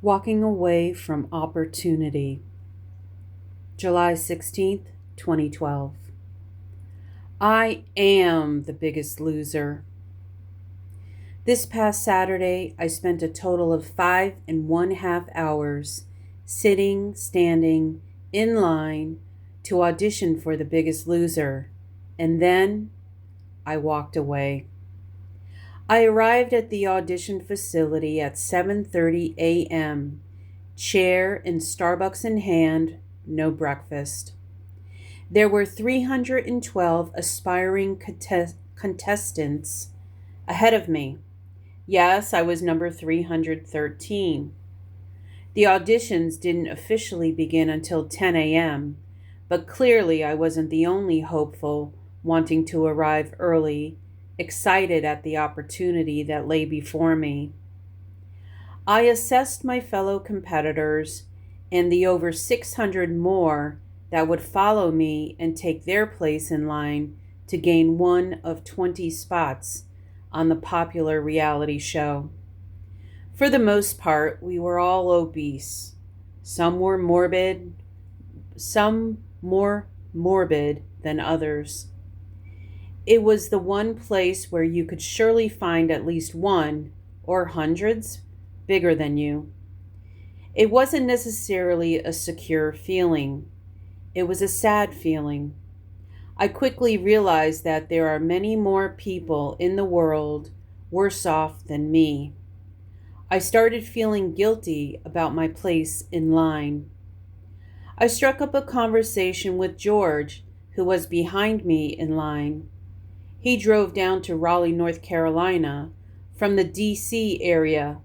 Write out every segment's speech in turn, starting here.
Walking away from opportunity. July 16th, 2012. I am the biggest loser. This past Saturday, I spent a total of 5.5 hours standing, in line to audition for The Biggest Loser, and then I walked away. I arrived at the audition facility at 7:30 a.m., chair and Starbucks in hand, no breakfast. There were 312 aspiring contestants ahead of me. Yes, I was number 313. The auditions didn't officially begin until 10 a.m., but clearly I wasn't the only hopeful wanting to arrive early, excited at the opportunity that lay before me. I assessed my fellow competitors and the over 600 more that would follow me and take their place in line to gain one of 20 spots on the popular reality show. For the most part, we were all obese. Some more morbid than others. It was the one place where you could surely find at least one, or hundreds, bigger than you. It wasn't necessarily a secure feeling. It was a sad feeling. I quickly realized that there are many more people in the world worse off than me. I started feeling guilty about my place in line. I struck up a conversation with George, who was behind me in line. He drove down to Raleigh, North Carolina, from the D.C. area,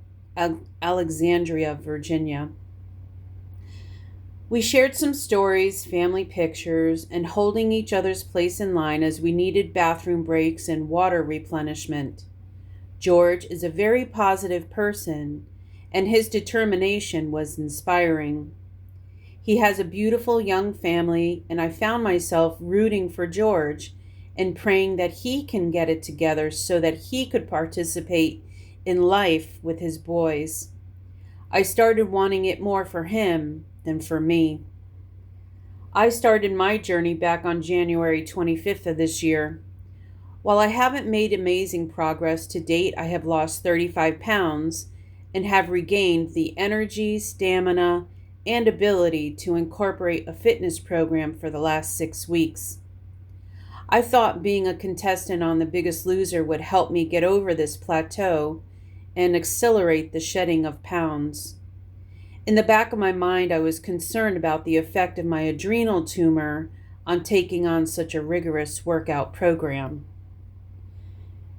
Alexandria, Virginia. We shared some stories, family pictures, and holding each other's place in line as we needed bathroom breaks and water replenishment. George is a very positive person, and his determination was inspiring. He has a beautiful young family, and I found myself rooting for George and praying that he can get it together so that he could participate in life with his boys. I started wanting it more for him than for me. I started my journey back on January 25th of this year. While I haven't made amazing progress to date, I have lost 35 pounds and have regained the energy, stamina, and ability to incorporate a fitness program for the last 6 weeks. I thought being a contestant on The Biggest Loser would help me get over this plateau and accelerate the shedding of pounds. In the back of my mind, I was concerned about the effect of my adrenal tumor on taking on such a rigorous workout program.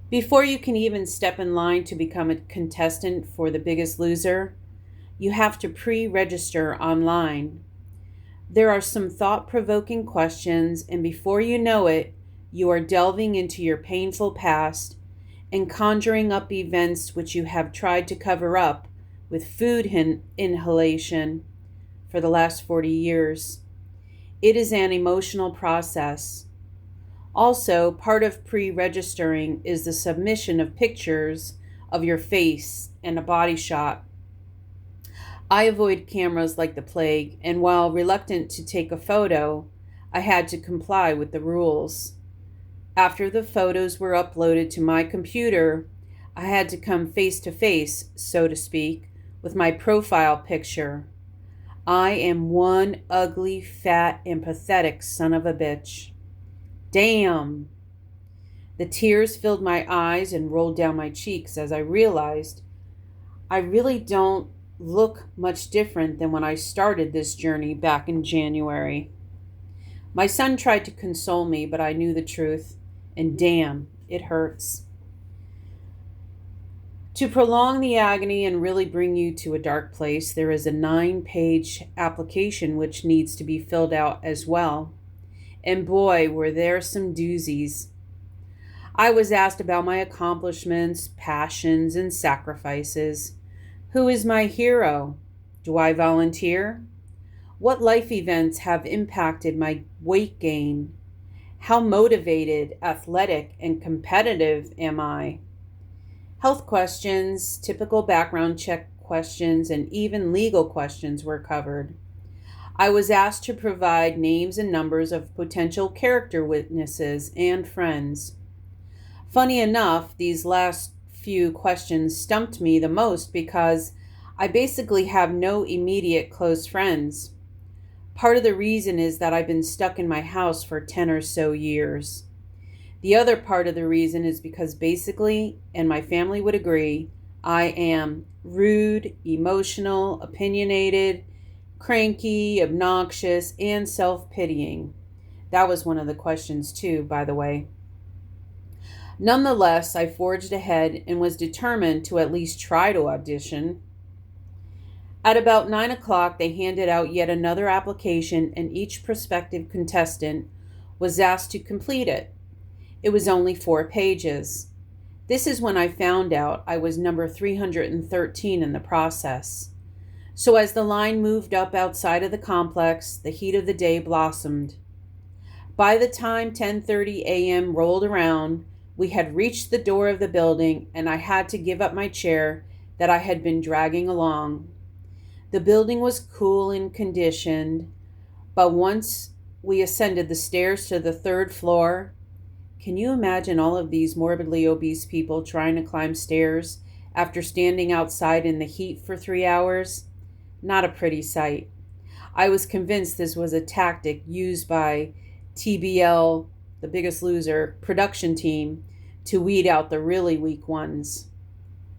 Before you can even step in line to become a contestant for The Biggest Loser, you have to pre-register online. There are some thought-provoking questions, and before you know it, you are delving into your painful past and conjuring up events which you have tried to cover up with food inhalation for the last 40 years. It is an emotional process. Also, part of pre-registering is the submission of pictures of your face and a body shot. I avoid cameras like the plague, and while reluctant to take a photo, I had to comply with the rules. After the photos were uploaded to my computer, I had to come face to face, so to speak, with my profile picture. I am one ugly, fat, and pathetic son of a bitch. Damn! The tears filled my eyes and rolled down my cheeks as I realized I really don't look much different than when I started this journey back in January. My son tried to console me, but I knew the truth, and damn, it hurts. To prolong the agony and really bring you to a dark place, there is a 9-page application which needs to be filled out as well. And boy, were there some doozies. I was asked about my accomplishments, passions, and sacrifices. Who is my hero? Do I volunteer? What life events have impacted my weight gain? How motivated, athletic, and competitive am I? Health questions, typical background check questions and even legal questions were covered. I was asked to provide names and numbers of potential character witnesses and friends. Funny enough, these last few questions stumped me the most because I basically have no immediate close friends. Part of the reason is that I've been stuck in my house for 10 or so years. The other part of the reason is because basically, and my family would agree, I am rude, emotional, opinionated, cranky, obnoxious, and self-pitying. That was one of the questions too, by the way. Nonetheless, I forged ahead and was determined to at least try to audition. At about 9 o'clock, they handed out yet another application, and each prospective contestant was asked to complete it. It was only 4 pages. This is when I found out I was number 313 in the process. So as the line moved up outside of the complex, the heat of the day blossomed. By the time 10:30 a.m. rolled around, we had reached the door of the building, and I had to give up my chair that I had been dragging along. The building was cool and conditioned, but once we ascended the stairs to the third floor, can you imagine all of these morbidly obese people trying to climb stairs after standing outside in the heat for 3 hours? Not a pretty sight. I was convinced this was a tactic used by TBL, The Biggest Loser, production team to weed out the really weak ones.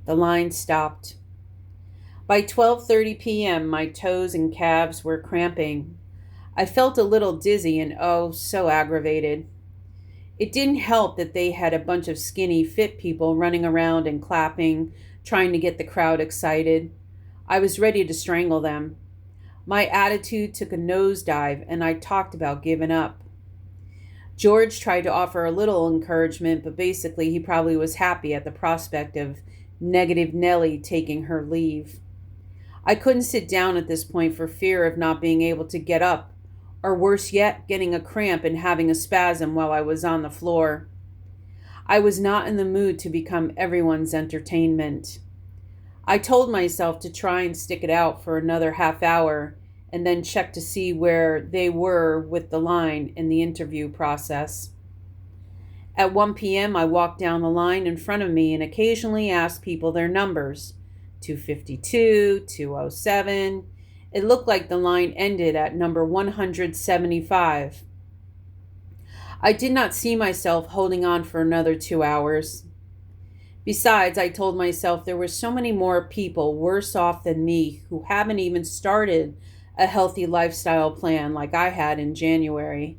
The line stopped. By 12:30 p.m., my toes and calves were cramping. I felt a little dizzy and oh, so aggravated. It didn't help that they had a bunch of skinny, fit people running around and clapping, trying to get the crowd excited. I was ready to strangle them. My attitude took a nosedive, and I talked about giving up. George tried to offer a little encouragement, but basically he probably was happy at the prospect of Negative Nellie taking her leave. I couldn't sit down at this point for fear of not being able to get up, or worse yet, getting a cramp and having a spasm while I was on the floor. I was not in the mood to become everyone's entertainment. I told myself to try and stick it out for another half hour and then check to see where they were with the line in the interview process. At 1 p.m., I walked down the line in front of me and occasionally asked people their numbers. 252, 207. It looked like the line ended at number 175. I did not see myself holding on for another 2 hours. Besides, I told myself there were so many more people worse off than me who haven't even started a healthy lifestyle plan like I had in January.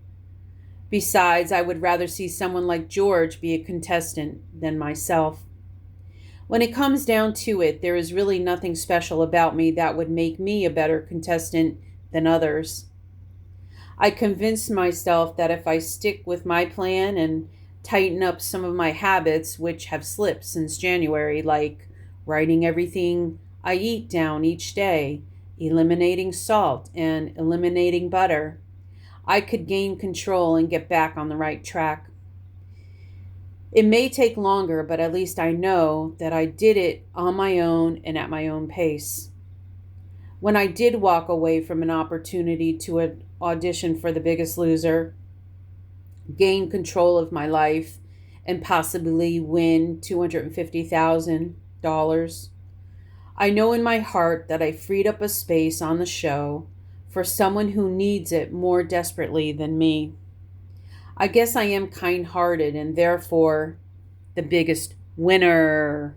Besides, I would rather see someone like George be a contestant than myself. When it comes down to it, there is really nothing special about me that would make me a better contestant than others. I convinced myself that if I stick with my plan and tighten up some of my habits, which have slipped since January, like writing everything I eat down each day, eliminating salt, and eliminating butter, I could gain control and get back on the right track. It may take longer, but at least I know that I did it on my own and at my own pace. When I did walk away from an opportunity to audition for The Biggest Loser, gain control of my life, and possibly win $250,000, I know in my heart that I freed up a space on the show for someone who needs it more desperately than me. I guess I am kind-hearted and therefore the biggest winner.